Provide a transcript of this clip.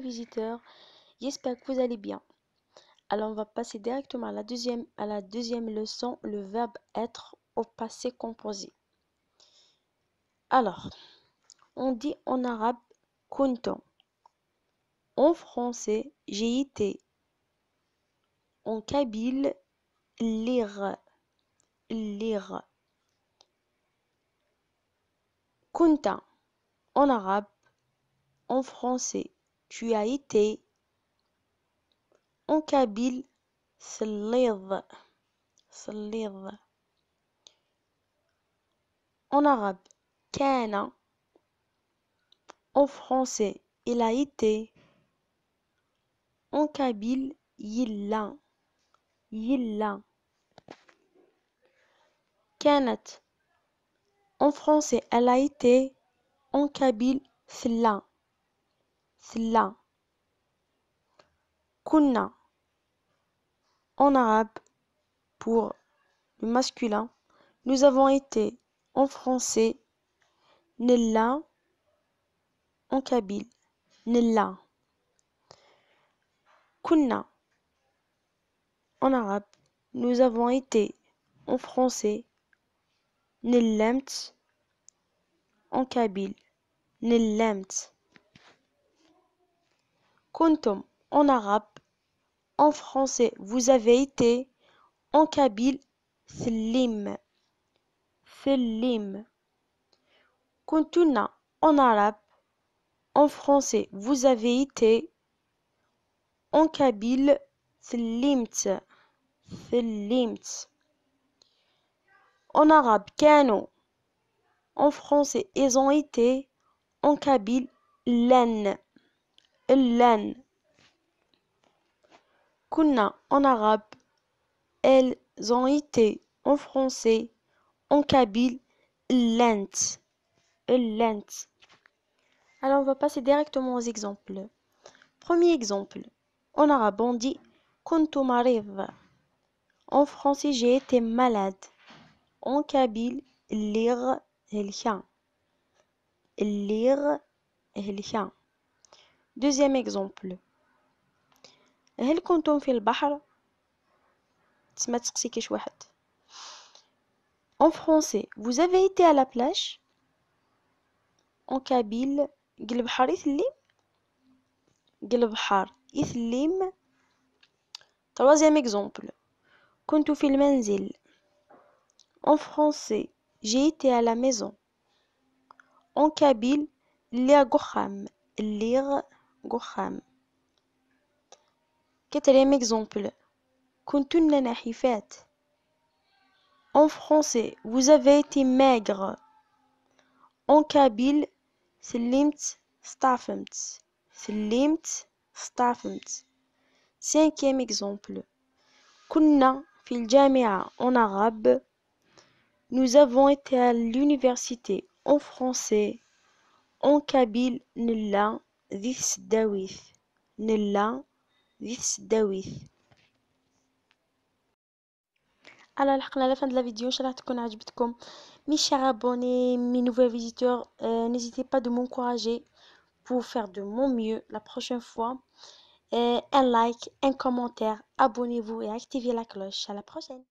visiteurs. J'espère que vous allez bien. Alors, on va passer directement à la deuxième leçon, le verbe être au passé composé. Alors, on dit en arabe kuntum. En français, j'ai été. En kabyle, lire. Lire. Kunta. En arabe, en français, tu as été. En kabyle, slid. Slid. En arabe, kana. En français, il a été. En kabyle, yilla. Yilla. Kanat. En français, elle a été. En kabyle, thla. Thla. Kunna. En arabe, pour le masculin, nous avons été. En français, nilla. En kabyle, nilla. Kunna. En arabe, nous avons été. En français, nillamt. En kabyle, nillamt. Kuntum. En arabe, en français, vous avez été. En kabyle, thlim. Thlim. Kuntuna. En arabe, en français, vous avez été. En kabyle, thlimt. Thlimt. En arabe, kano. En français, ils ont été. En kabyle, lan. Lan. Kunna. En arabe, elles ont été. En français, en kabyle, lent. Lent. Alors, on va passer directement aux exemples. Premier exemple. En arabe, on dit kuntu marid. En français, j'ai été malade. En kabyle, lire الكان. lire الكان. Deuxième exemple. هل كنتم في البحر؟ تسمى تسقسي كاش واحد. En français, vous avez été à la plage? En kabyle, البحر يثلم. البحر يثلم. Troisième exemple. كنت في المنزل. En français, j'ai été à la maison. En kabyle, لير قخام. لير قخام. Quatrième exemple. كنتن نحيفات. En français, vous avez été maigre. En kabyle, سلمت استعفمت. سلمت استعفمت. Cinquième exemple. كنا في الجامعة. En arabe, nous avons été à l'université. En français, en kabyle, نلا ذي السداويث. نلا ذي السداويث. Alors, لحقنا la fin de la vidéo. Inch'Allah تكون عجبتكم. Mes chers abonnés, mes nouveaux visiteurs, n'hésitez pas de m'encourager pour faire de mon mieux la prochaine fois. Un like, un commentaire, abonnez-vous et activez la cloche. À la prochaine.